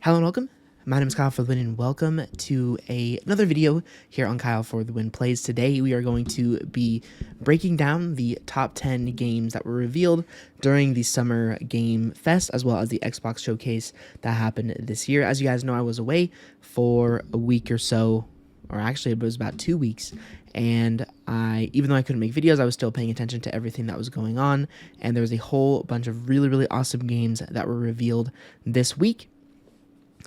Hello and welcome. My name is Kyle for the Win and welcome to another video here on Kyle for the Win Plays. Today we are going to be breaking down the top 10 games that were revealed during the Summer Game Fest as well as the Xbox Showcase that happened this year. As you guys know, I was away for a week or so, or actually it was about 2 weeks, and even though I couldn't make videos, I was still paying attention to everything that was going on, and there was a whole bunch of really awesome games that were revealed this week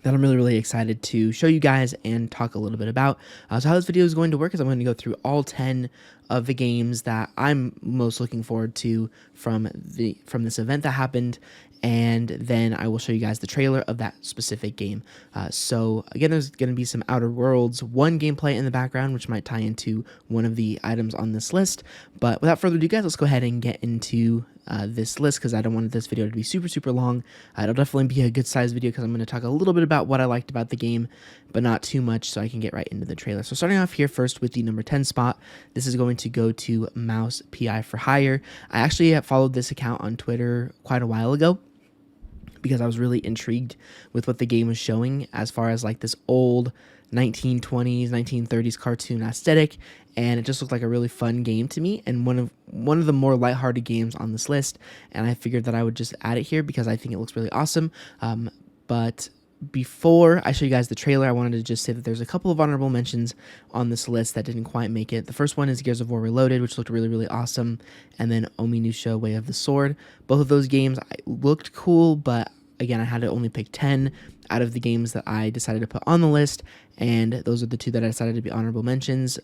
that I'm really excited to show you guys and talk a little bit about. So how this video is going to work is I'm going to go through all 10 of the games that I'm most looking forward to from this event that happened, and then I will show you guys the trailer of that specific game. So again, there's going to be some Outer Worlds 1 gameplay in the background, which might tie into one of the items on this list. But without further ado, guys, let's go ahead and get into this list, because I don't want this video to be super long. It'll definitely be a good sized video because I'm going to talk a little bit about what I liked about the game, but not too much, so I can get right into the trailer. So starting off here first with the number 10 spot, this is going to go to Mouse PI for Hire. I actually followed this account on Twitter quite a while ago, because I was really intrigued with what the game was showing as far as like this old 1920s, 1930s cartoon aesthetic, and it just looked like a really fun game to me, and one of the more lighthearted games on this list, and I figured that I would just add it here because I think it looks really awesome. But before I show you guys the trailer, I wanted to just say that there's a couple of honorable mentions on this list that didn't quite make it. The first one is Gears of War Reloaded, which looked really awesome, and then Ominusho Way of the Sword. Both of those games looked cool, but again, I had to only pick 10 out of the games that I decided to put on the list, and those are the two that I decided to be honorable mentions.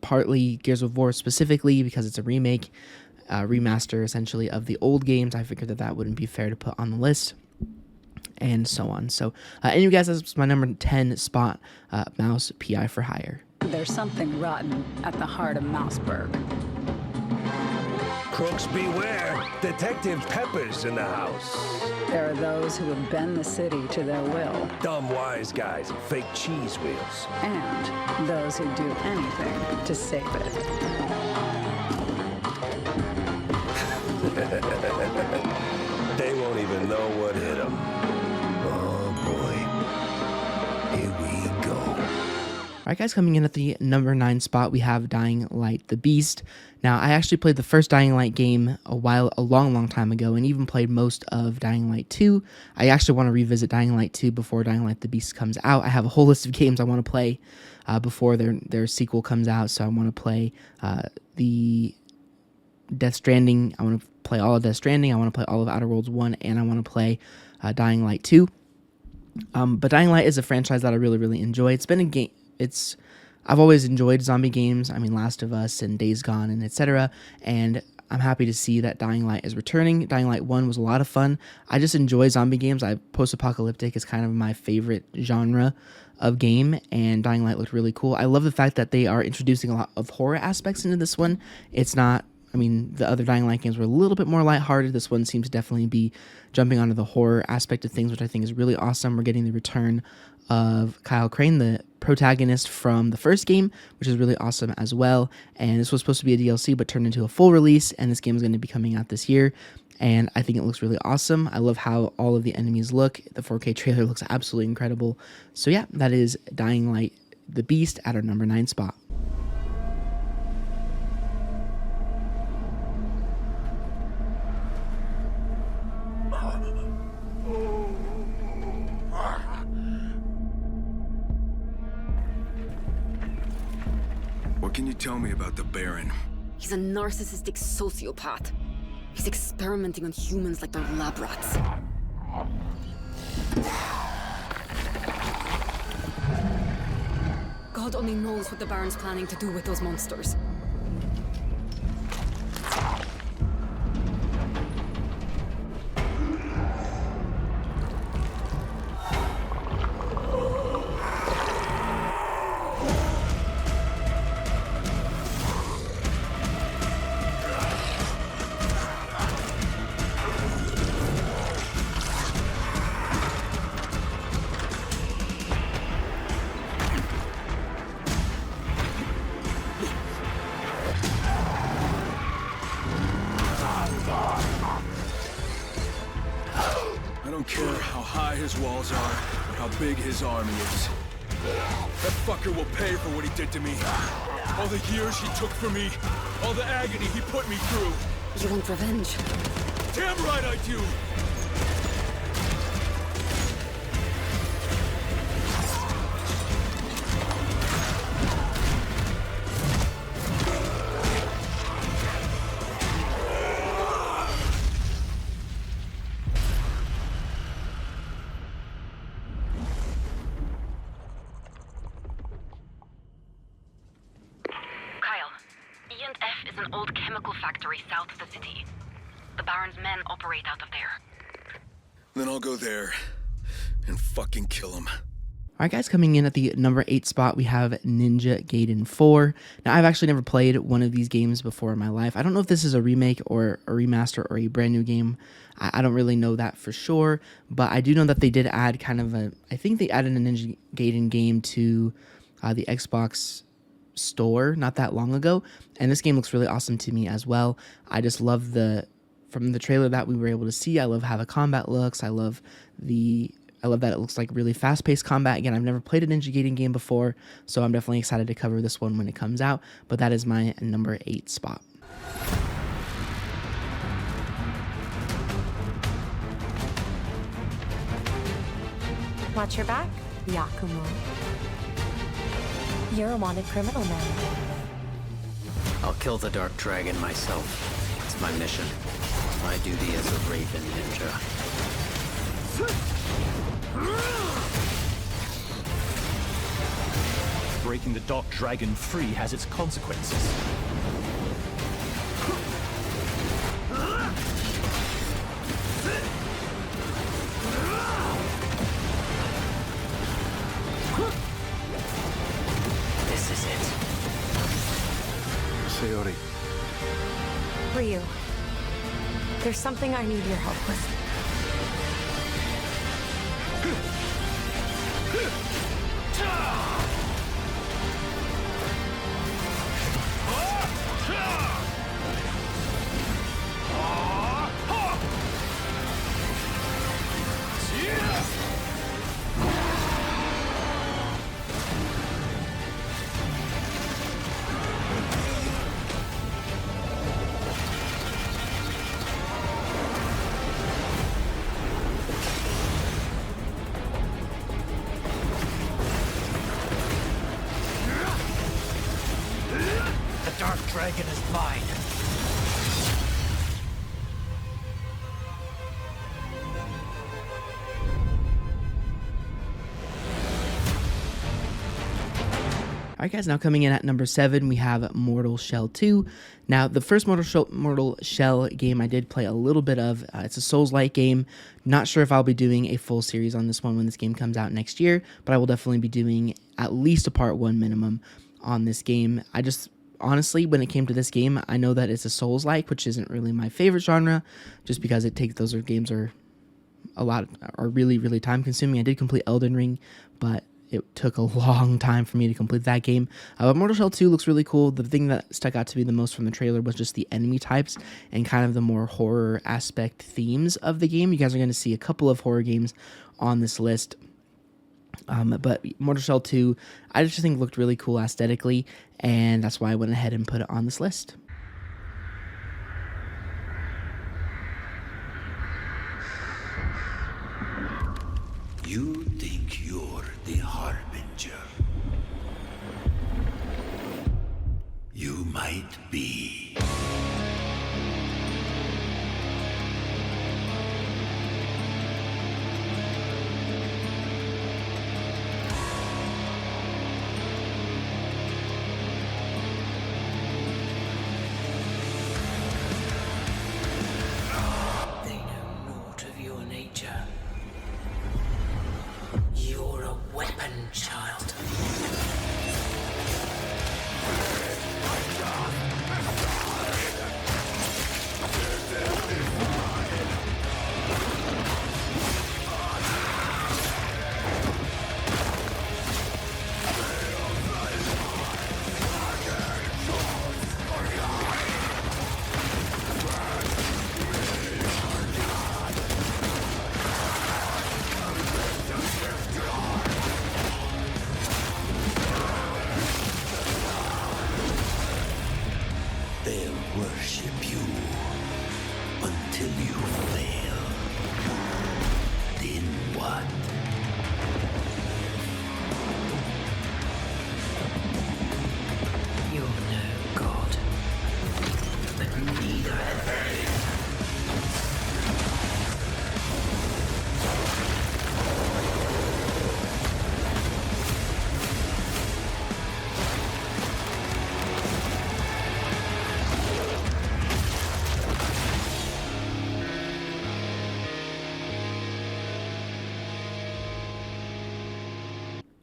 Partly Gears of War specifically because it's a remake, remaster essentially of the old games. I figured that wouldn't be fair to put on the list, and so on. So anyway, guys, that's my number 10 spot, Mouse PI for Hire. There's something rotten at the heart of Mouseburg. Crooks beware. Detective Pepper's in the house. There are those who would bend the city to their will. Dumb wise guys and fake cheese wheels. And those who do anything to save it. They won't even know what hit them. Oh boy. Here we go. Alright guys, coming in at the number 9 spot, we have Dying Light the Beast. Now, I actually played the first Dying Light game a long time ago, and even played most of Dying Light 2. I actually want to revisit Dying Light 2 before Dying Light the Beast comes out. I have a whole list of games I want to play before their sequel comes out, so I want to play the Death Stranding. I want to play all of Death Stranding. I want to play all of Outer Worlds 1, and I want to play Dying Light 2. But Dying Light is a franchise that I really enjoy. It's been a game. I've always enjoyed zombie games. I mean, Last of Us and Days Gone and etc. And I'm happy to see that Dying Light is returning. Dying Light 1 was a lot of fun. I just enjoy zombie games. Post-apocalyptic is kind of my favorite genre of game, and Dying Light looked really cool. I love the fact that they are introducing a lot of horror aspects into this one. It's not, I mean, the other Dying Light games were a little bit more lighthearted. This one seems to definitely be jumping onto the horror aspect of things, which I think is really awesome. We're getting the return of Kyle Crane, the protagonist from the first game, which is really awesome as well. And this was supposed to be a DLC, but turned into a full release, and this game is going to be coming out this year. And I think it looks really awesome. I love how all of the enemies look. The 4K trailer looks absolutely incredible. So yeah, that is Dying Light the Beast at our number 9 spot. What can you tell me about the Baron? He's a narcissistic sociopath. He's experimenting on humans like they're lab rats. God only knows what the Baron's planning to do with those monsters. I don't care how high his walls are, how big his army is. That fucker will pay for what he did to me. All the years he took from me. All the agony he put me through. You want revenge? Damn right I do! E&F is an old chemical factory south of the city. The Baron's men operate out of there. Then I'll go there and fucking kill him. All right, guys, coming in at the number 8 spot, we have Ninja Gaiden 4. Now, I've actually never played one of these games before in my life. I don't know if this is a remake or a remaster or a brand new game. I don't really know that for sure, but I do know that they did add kind of a... I think they added a Ninja Gaiden game to the Xbox store not that long ago, and this game looks really awesome to me as well. I just love from the trailer that we were able to see, I love how the combat looks. I love that it looks like really fast-paced combat. Again, I've never played a Ninja Gaiden game before, so I'm definitely excited to cover this one when it comes out, but that is my number 8 spot. Watch your back, Yakumo. You're a wanted criminal now. I'll kill the Dark Dragon myself. It's my mission. My duty as a Raven Ninja. Breaking the Dark Dragon free has its consequences. This is it. Sayori. Ryu, there's something I need your help with. The Dark Dragon is mine. Alright guys, now coming in at number 7, we have Mortal Shell 2. Now, the first Mortal Shell game I did play a little bit of. It's a Souls-like game. Not sure if I'll be doing a full series on this one when this game comes out next year, but I will definitely be doing at least a part 1 minimum on this game. Honestly, when it came to this game, I know that it's a Souls-like, which isn't really my favorite genre, just because games are really, really time-consuming. I did complete Elden Ring, but it took a long time for me to complete that game. But Mortal Shell 2 looks really cool. The thing that stuck out to me the most from the trailer was just the enemy types and kind of the more horror aspect themes of the game. You guys are going to see a couple of horror games on this list. But Mortal Shell 2, I just think looked really cool aesthetically, and that's why I went ahead and put it on this list. You think you're the Harbinger. You might be. They know naught of your nature. You're a weapon, child.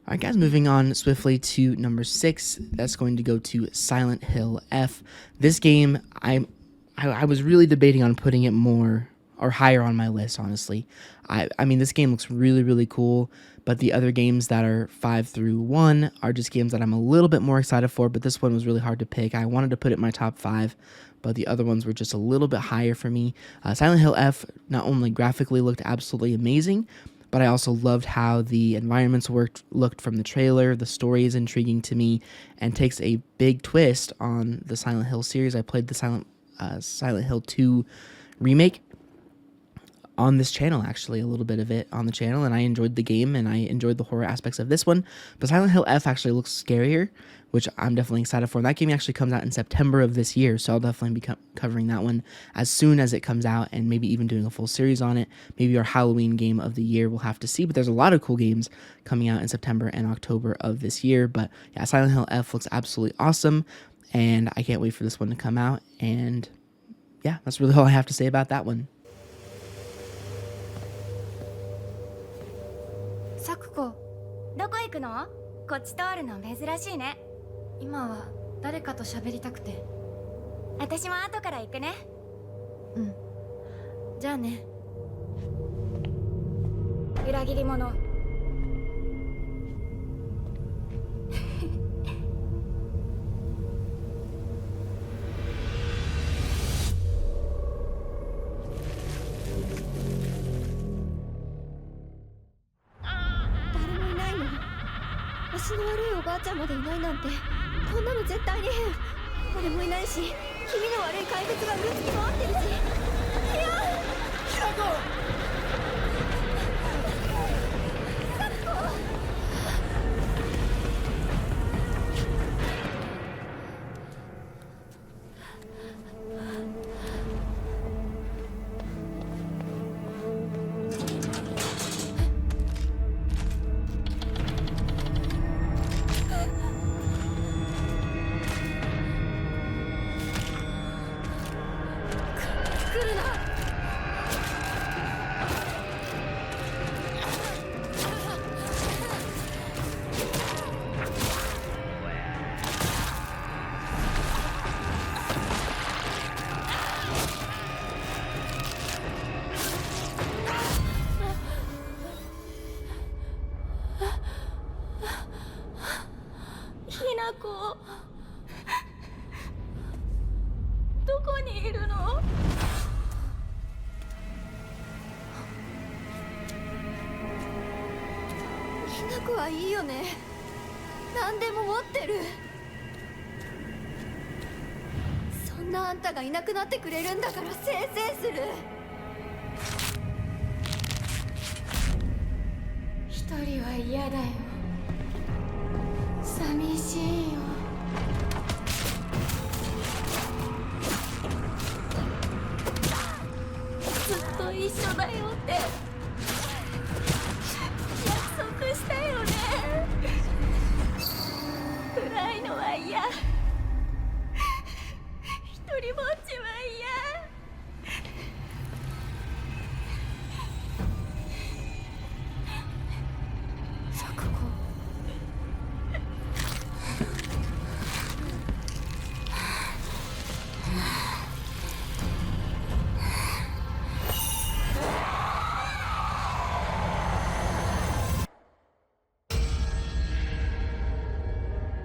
Alright guys, moving on swiftly to number 6, that's going to go to Silent Hill F. This game, I was really debating on putting it more or higher on my list, honestly. I mean, this game looks really, really cool, but the other games that are 5 through 1 are just games that I'm a little bit more excited for, but this one was really hard to pick. I wanted to put it in my top 5, but the other ones were just a little bit higher for me. Silent Hill F not only graphically looked absolutely amazing, but I also loved how the environments looked from the trailer. The story is intriguing to me and takes a big twist on the Silent Hill series. I played the Silent Hill 2 remake on this channel, actually, a little bit of it on the channel, and I enjoyed the game and I enjoyed the horror aspects of this one. But Silent Hill F actually looks scarier, which I'm definitely excited for. And that game actually comes out in September of this year, so I'll definitely be covering that one as soon as it comes out, and maybe even doing a full series on it. Maybe our Halloween game of the year, we'll have to see. But there's a lot of cool games coming out in September and October of this year. But yeah, Silent Hill F looks absolutely awesome, and I can't wait for this one to come out. And yeah, that's really all I have to say about that one. サクコ、どこ行くの？こっち通るの珍しいね。今は誰かと喋りたくて。私も後から行くね。うん。じゃあね。裏切り者。足の悪いおばあちゃんまでいないなんて、こんなの絶対に変。俺もいないし、気味の悪い怪物がうろつき回ってるし。いや、ひらこ。どこにいるの？ひなこはいいよね。何でも持ってる。そんなあんたがいなくなってくれるんだからせいせいする。一人は嫌だよ。寂しいよ。ずっと一緒だよって約束したよね。暗いのは嫌。一人ぼっちは嫌。錯誤。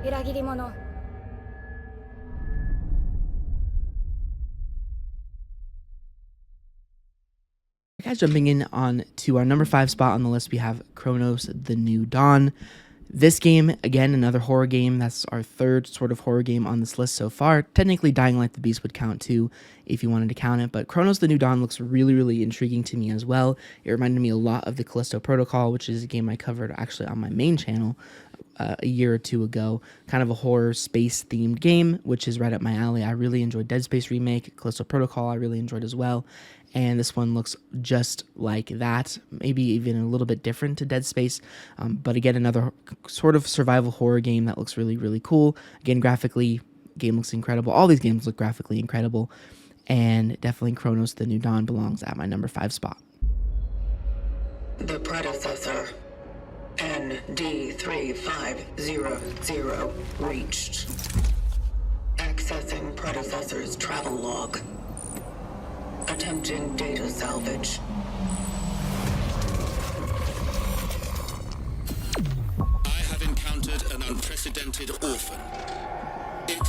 裏切り者。Guys, jumping in on to our number 5 spot on the list, we have Chronos: The New Dawn. This game, again, another horror game. That's our third sort of horror game on this list so far. Technically, Dying Light the Beast would count too, if you wanted to count it. But Chronos: The New Dawn looks really, really intriguing to me as well. It reminded me a lot of the Callisto Protocol, which is a game I covered actually on my main channel a year or two ago. Kind of a horror space-themed game, which is right up my alley. I really enjoyed Dead Space Remake. Callisto Protocol I really enjoyed as well. And this one looks just like that, maybe even a little bit different to Dead Space. But again, another sort of survival horror game that looks really, really cool. Again, graphically, game looks incredible. All these games look graphically incredible. And definitely Chronos: The New Dawn belongs at my number 5 spot. The predecessor ND3500 reached. Accessing predecessor's travel log. Attempting data salvage. I have encountered an unprecedented orphan. It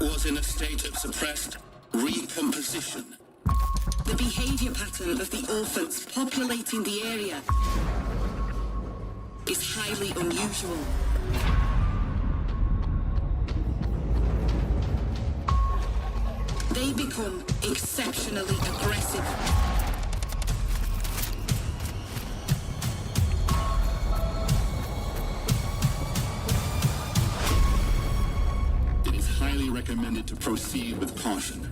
was in a state of suppressed recomposition. The behavior pattern of the orphans populating the area is highly unusual. They become exceptionally aggressive. It is highly recommended to proceed with caution.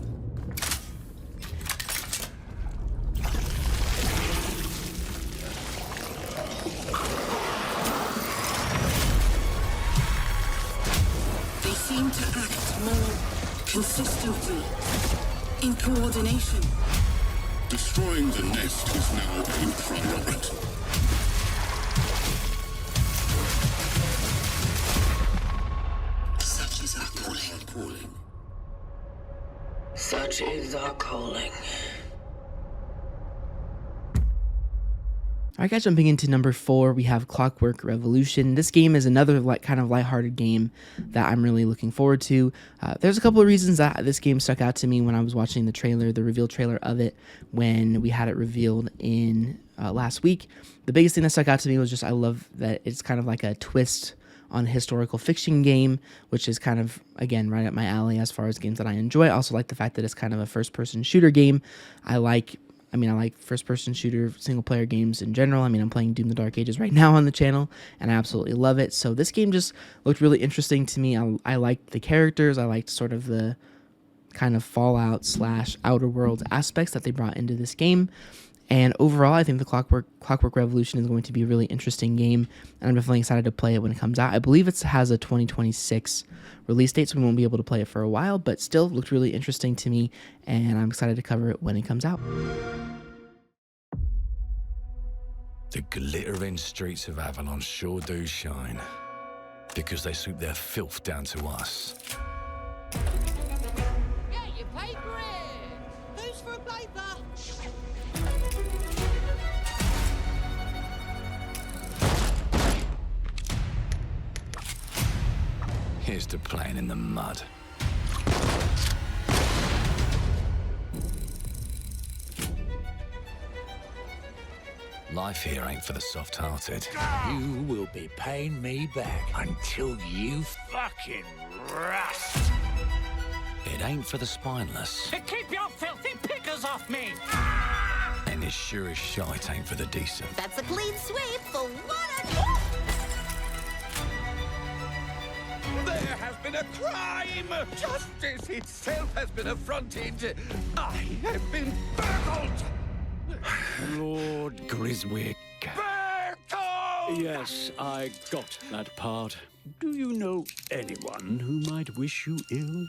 They seem to act more consistently, in coordination. Destroying the nest is now a priority. Such is our calling. Such is our calling. All right, guys, jumping into number 4, we have Clockwork Revolution. This game is another kind of lighthearted game that I'm really looking forward to. There's a couple of reasons that this game stuck out to me when I was watching the trailer, the reveal trailer of it, when we had it revealed in last week. The biggest thing that stuck out to me was just I love that it's kind of like a twist on a historical fiction game, which is kind of, again, right up my alley as far as games that I enjoy. I also like the fact that it's kind of a first-person shooter game. I like first-person shooter single-player games in general. I'm playing Doom: The Dark Ages right now on the channel, and I absolutely love it. So this game just looked really interesting to me. I liked the characters. I liked sort of the kind of Fallout / Outer Worlds aspects that they brought into this game. And overall, I think the Clockwork Revolution is going to be a really interesting game, and I'm definitely excited to play it when it comes out. I believe it has a 2026 release date, so we won't be able to play it for a while, but still looked really interesting to me, and I'm excited to cover it when it comes out. The glittering streets of Avalon sure do shine, because they swoop their filth down to us. Get your paper in! Who's for a paper? Here's to playing in the mud. Life here ain't for the soft-hearted. You will be paying me back until you fucking rust. It ain't for the spineless. Keep your filthy pickers off me! And it sure as shite ain't for the decent. That's a clean sweep for one. There has been a crime! Justice itself has been affronted! I have been burgled! Lord Griswick. Bertold! Yes, I got that part. Do you know anyone who might wish you ill?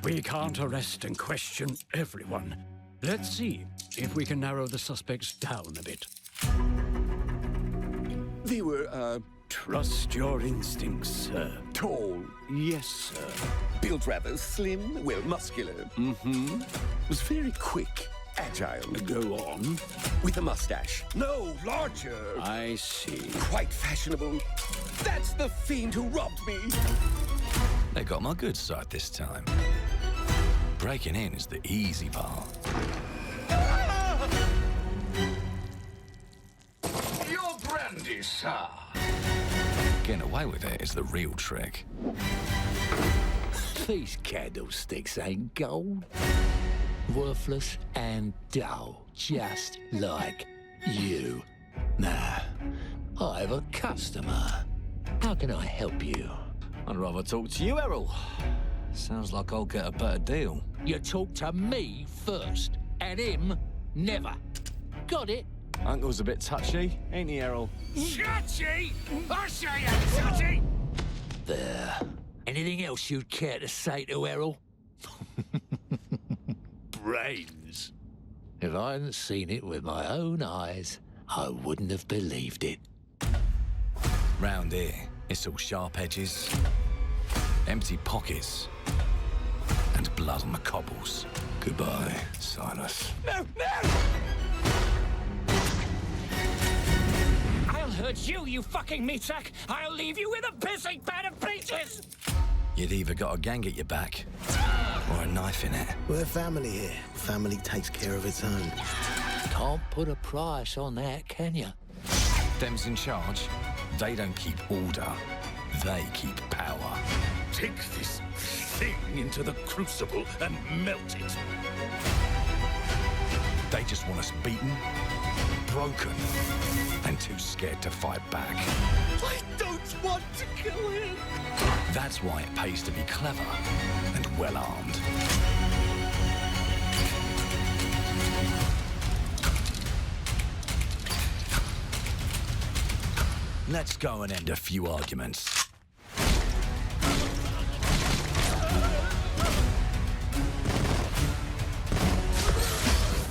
We can't arrest and question everyone. Let's see if we can narrow the suspects down a bit. They were, Trust your instincts, sir. tall, Yes, sir. built rather slim, well, muscular. Mm-hmm. Was very quick, agile. Go on. With a mustache. No, larger. I see. Quite fashionable. That's the fiend who robbed me. They got my good side this time. Breaking in is the easy part. Your brandy, sir. Getting away with it is the real trick. These candlesticks ain't gold. Worthless and dull, just like you. Nah, I have a customer. How can I help you? I'd rather talk to you, Errol. Sounds like I'll get a better deal. You talk to me first, and him never. Got it? Uncle's a bit touchy, ain't he, Errol? Touchy? I say I'm touchy! There. Anything else you'd care to say to Errol? brains. If I hadn't seen it with my own eyes, I wouldn't have believed it. Round here, it's all sharp edges, empty pockets, and blood on the cobbles. Goodbye, Silas. No, no! I'll hurt you, you fucking meatsack! I'll leave you with a pissing pan of peaches! You'd either got a gang at your back, or a knife in it. We're family here. Family takes care of its own. Can't put a price on that, can you? Them's in charge. They don't keep order. They keep power. Take this thing into the crucible and melt it. They just want us beaten, broken, and too scared to fight back. I don't want to kill him! That's why it pays to be clever and well-armed. Let's go and end a few arguments.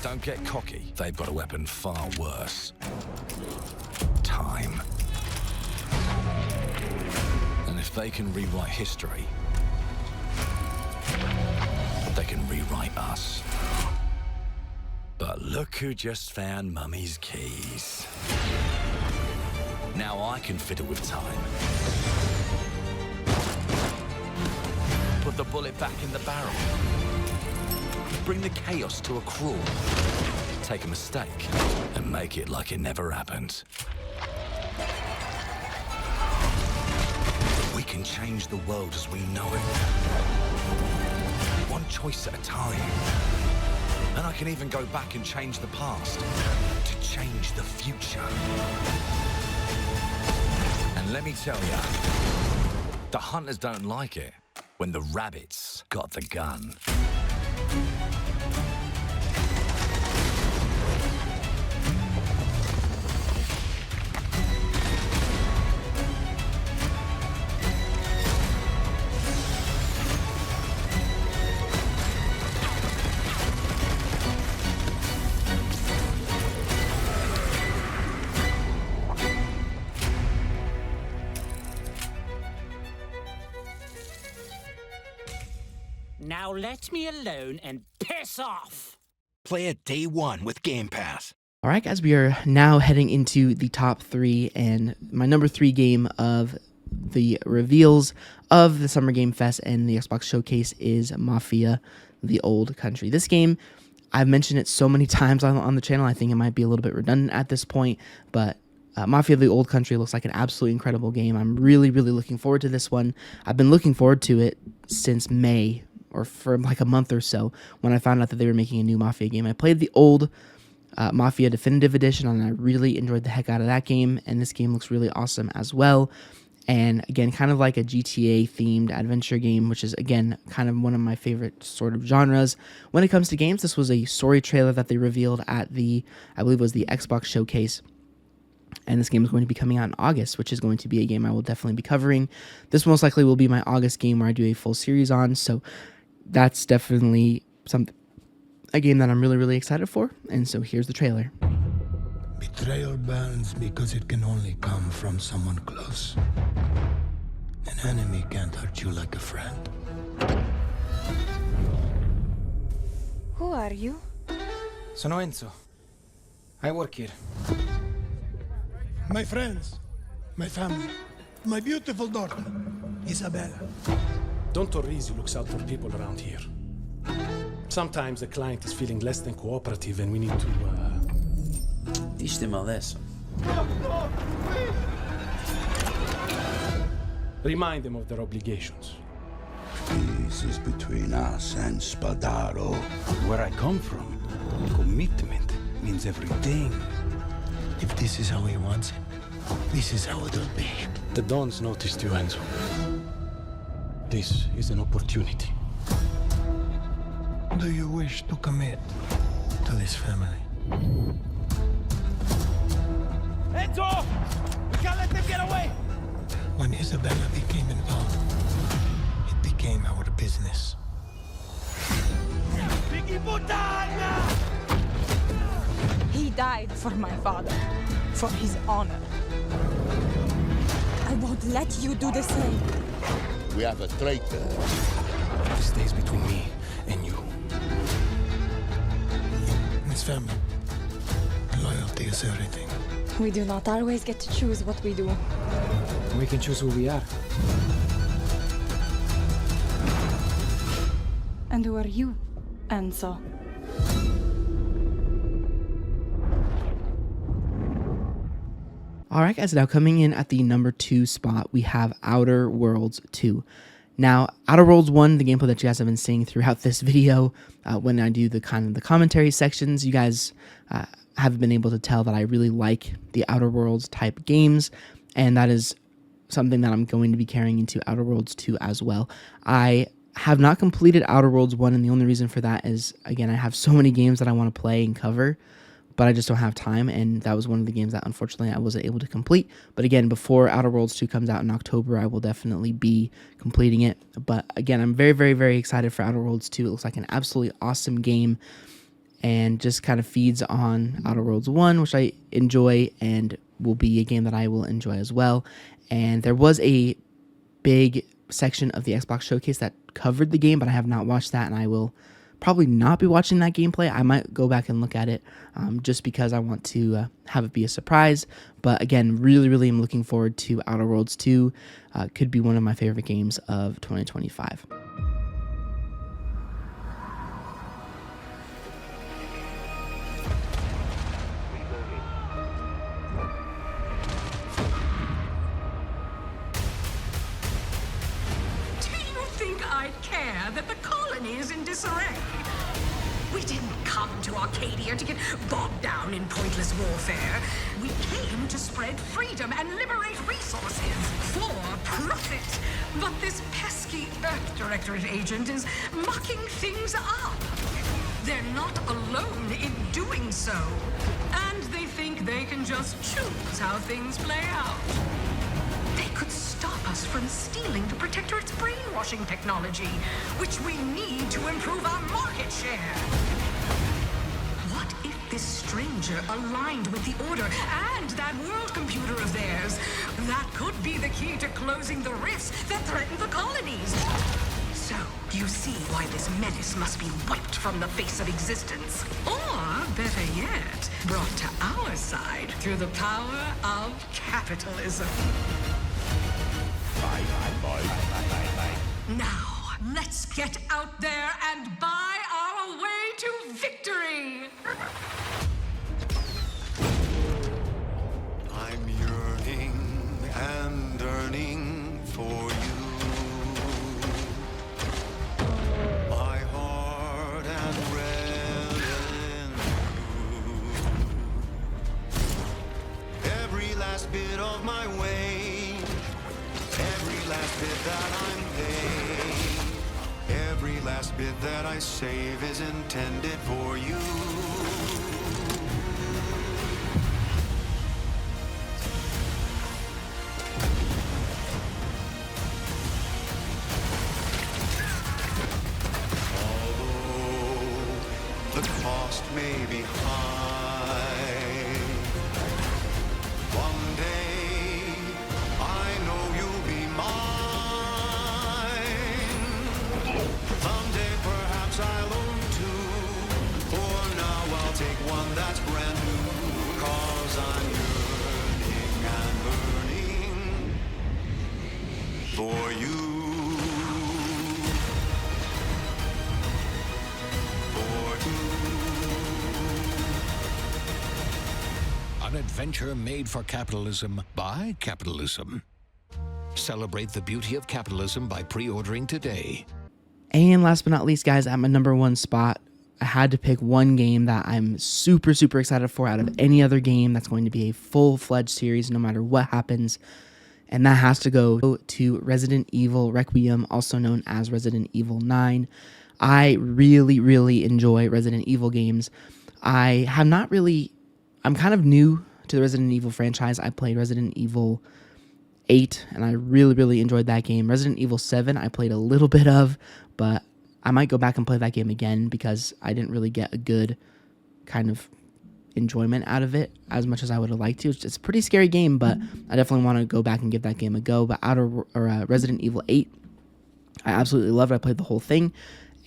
Don't get cocky. They've got a weapon far worse. Time. And if they can rewrite history, they can rewrite us. But look who just found Mummy's keys. Now I can fiddle with time. Put the bullet back in the barrel. Bring the chaos to a crawl. Take a mistake and make it like it never happened. We can change the world as we know it. One choice at a time. And I can even go back and change the past to change the future. And let me tell ya, the hunters don't like it when the rabbits got the gun. Now let me alone and piss off! Play it day one with Game Pass. All right, guys, we are now heading into the top 3, and my number 3 game of the reveals of the Summer Game Fest and the Xbox Showcase is Mafia: The Old Country. This game, I've mentioned it so many times on the channel, I think it might be a little bit redundant at this point, but Mafia: The Old Country looks like an absolutely incredible game. I'm really, really looking forward to this one. I've been looking forward to it since May, or for like a month or so, when I found out that they were making a new Mafia game. I played the old Mafia Definitive Edition, and I really enjoyed the heck out of that game, and this game looks really awesome as well. And again, kind of like a GTA-themed adventure game, which is, again, kind of one of my favorite sort of genres. When it comes to games, this was a story trailer that they revealed at the, I believe it was the Xbox Showcase. And this game is going to be coming out in August, which is going to be a game I will definitely be covering. This most likely will be my August game where I do a full series on, so that's definitely a game that I'm really, really excited for. And so here's the trailer. Betrayal burns because it can only come from someone close. An enemy can't hurt you like a friend. Who are you? Sono Enzo. I work here. My friends, my family, my beautiful daughter, Isabella. Don Torrisi looks out for people around here. Sometimes the client is feeling less than cooperative and we need to, Teach them a lesson. Remind them of their obligations. This is between us and Spadaro. Where I come from, commitment means everything. If this is how he wants it, this is how it'll be. The Dons noticed you, Enzo. This is an opportunity. Do you wish to commit to this family? Enzo! We can't let them get away! When Isabella became involved, it became our business. Biggie Buddha! died for my father, for his honor. I won't let you do the same. We have a traitor. This stays between me and you. It's family. Loyalty is everything. We do not always get to choose what we do. We can choose who we are. And who are you, Enzo? Alright guys, now coming in at the number 2 spot, we have Outer Worlds 2. Now, Outer Worlds 1, the gameplay that you guys have been seeing throughout this video, when I do the commentary sections, you guys have been able to tell that I really like the Outer Worlds type games, and that is something that I'm going to be carrying into Outer Worlds 2 as well. I have not completed Outer Worlds 1, and the only reason for that is, again, I have so many games that I want to play and cover, but I just don't have time, and that was one of the games that unfortunately I wasn't able to complete. But again, before Outer Worlds 2 comes out in October, I will definitely be completing it. But again, I'm very, very, very excited for Outer Worlds 2. It looks like an absolutely awesome game, and just kind of feeds on Outer Worlds 1, which I enjoy, and will be a game that I will enjoy as well. And there was a big section of the Xbox Showcase that covered the game, but I have not watched that, and I will probably not be watching that gameplay. I might go back and look at it just because I want to have it be a surprise. But again, really, really am looking forward to Outer Worlds 2. Could be one of my favorite games of 2025. I'd care that the colony is in disarray. We didn't come to Arcadia to get bogged down in pointless warfare. We came to spread freedom and liberate resources for profit. But this pesky Earth Directorate agent is mucking things up. They're not alone in doing so. And they think they can just choose how things play out. They could stop us from stealing the Protectorate's brainwashing technology, which we need to improve our market share. What if this stranger aligned with the Order and that world computer of theirs? That could be the key to closing the rifts that threaten the colonies. So, you see why this menace must be wiped from the face of existence. Or, better yet, brought to our side through the power of capitalism. Now, let's get out there and buy our way to victory! I'm yearning and yearning for you. My heart and red in you. Every last bit of my way, every last bit that I'm paid, every last bit that I save is intended for you. Although the cost may be high, one day I know you'll be mine. Someday perhaps I'll own two. For now I'll take one that's brand new. 'Cause I'm yearning and burning for you. An adventure made for capitalism by capitalism. Celebrate the beauty of capitalism by pre-ordering today. And last but not least, guys, at my number 1 spot, I had to pick one game that I'm super, super excited for out of any other game that's going to be a full-fledged series no matter what happens. And that has to go to Resident Evil Requiem, also known as Resident Evil 9. I really, really enjoy Resident Evil games. I'm kind of new to the Resident Evil franchise. I played Resident Evil 8, and I really, really enjoyed that game. Resident Evil 7, I played a little bit of, but I might go back and play that game again because I didn't really get a good kind of enjoyment out of it as much as I would have liked to. It's a pretty scary game, but I definitely want to go back and give that game a go. But Resident Evil 8, I absolutely loved it. I played the whole thing,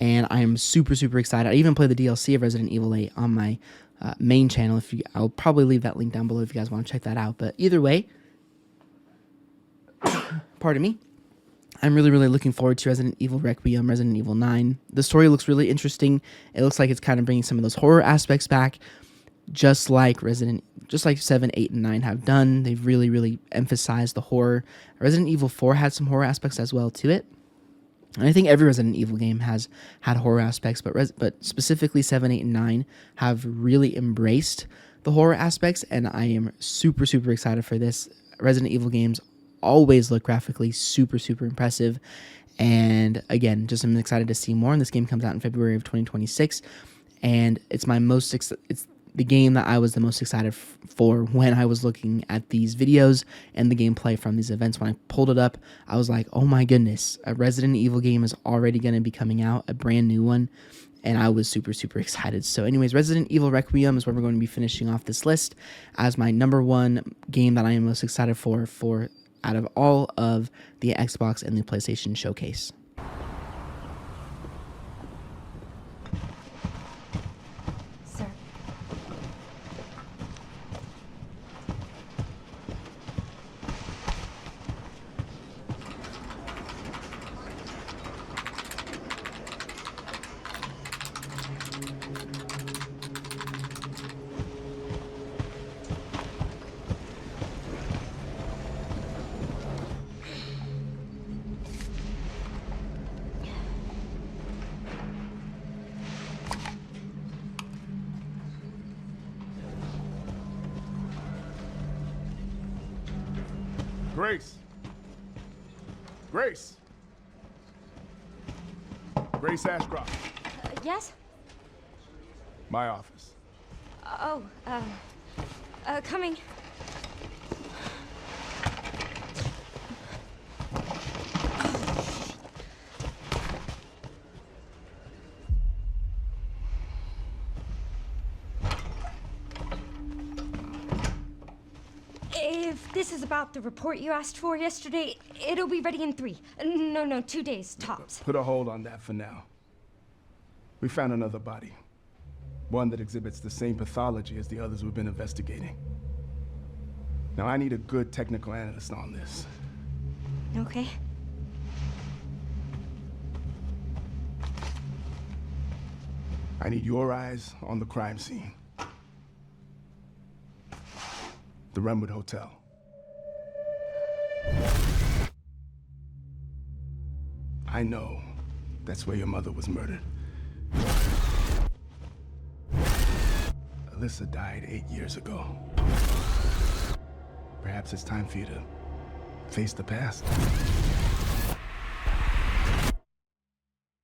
and I am super, super excited. I even played the DLC of Resident Evil 8 on my main channel. I'll probably leave that link down below if you guys want to check that out. But either way, pardon me, I'm really, really looking forward to Resident Evil Requiem, Resident Evil 9. The story looks really interesting. It looks like it's kind of bringing some of those horror aspects back, just like 7, 8, and 9 have done. They've really, really emphasized the horror. Resident Evil 4 had some horror aspects as well to it. And I think every Resident Evil game has had horror aspects, but specifically 7, 8, and 9 have really embraced the horror aspects, and I am super, super excited for this. Resident Evil games always look graphically super, super impressive, and again, just I'm excited to see more. And this game comes out in February of 2026, and it's the game that I was the most excited for when I was looking at these videos and the gameplay from these events. When I pulled it up, I was like, oh my goodness, a Resident Evil game is already going to be coming out, a brand new one, and I was super, super excited. So anyways, Resident Evil Requiem is where we're going to be finishing off this list as my number one game that I am most excited for out of all of the Xbox and the PlayStation showcase. Sir. Grace! Grace! Grace Ashcroft. Yes? My office. Oh, coming. If this is about the report you asked for yesterday, it'll be ready in 3. No, 2 days, tops. Put a hold on that for now. We found another body. One that exhibits the same pathology as the others we've been investigating. Now, I need a good technical analyst on this. Okay. I need your eyes on the crime scene. The Renwood Hotel. I know that's where your mother was murdered. Alyssa died 8 years ago. Perhaps it's time for you to face the past.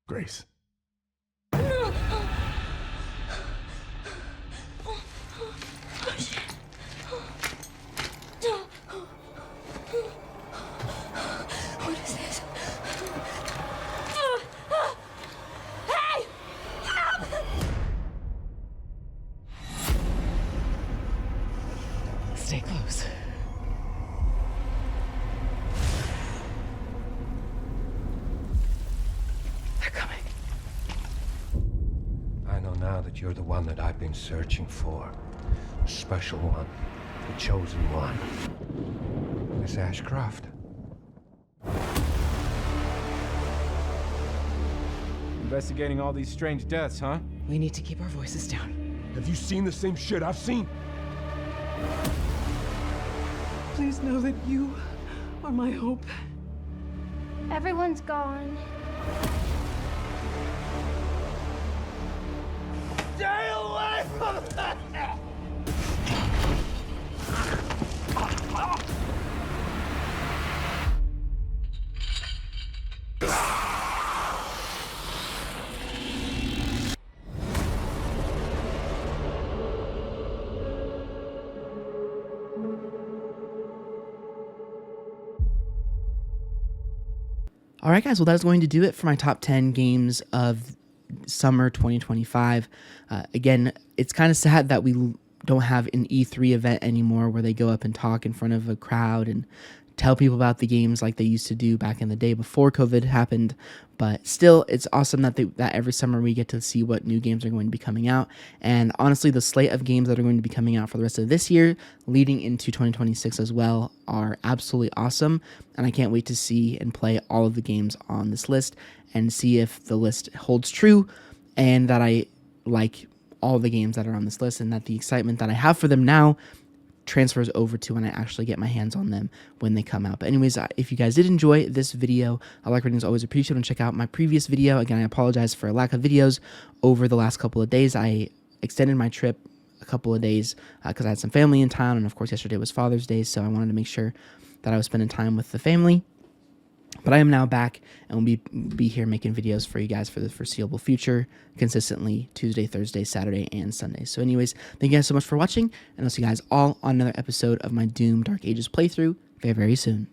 Grace. What is this? Hey! Help! Stay close. They're coming. I know now that you're the one that I've been searching for. The special one. The chosen one. Miss Ashcroft. Investigating all these strange deaths, huh? We need to keep our voices down. Have you seen the same shit I've seen? Please know that you are my hope. Everyone's gone. Stay away from that! All right, guys. Well, that's going to do it for my top 10 games of summer 2025. Again, it's kind of sad that we don't have an E3 event anymore where they go up and talk in front of a crowd and tell people about the games like they used to do back in the day before COVID happened. But still, it's awesome that that every summer we get to see what new games are going to be coming out. And honestly, the slate of games that are going to be coming out for the rest of this year, leading into 2026 as well, are absolutely awesome. And I can't wait to see and play all of the games on this list and see if the list holds true and that I like all the games that are on this list and that the excitement that I have for them now transfers over to when I actually get my hands on them when they come out. But anyways, if you guys did enjoy this video, a like rating is always appreciated, and check out my previous video. Again, I apologize for a lack of videos over the last couple of days. I extended my trip a couple of days because I had some family in town, and of course yesterday was Father's Day, so I wanted to make sure that I was spending time with the family. But I am now back and will be here making videos for you guys for the foreseeable future, consistently Tuesday, Thursday, Saturday, and Sunday. So anyways, thank you guys so much for watching, and I'll see you guys all on another episode of my Doom Dark Ages playthrough very, very soon.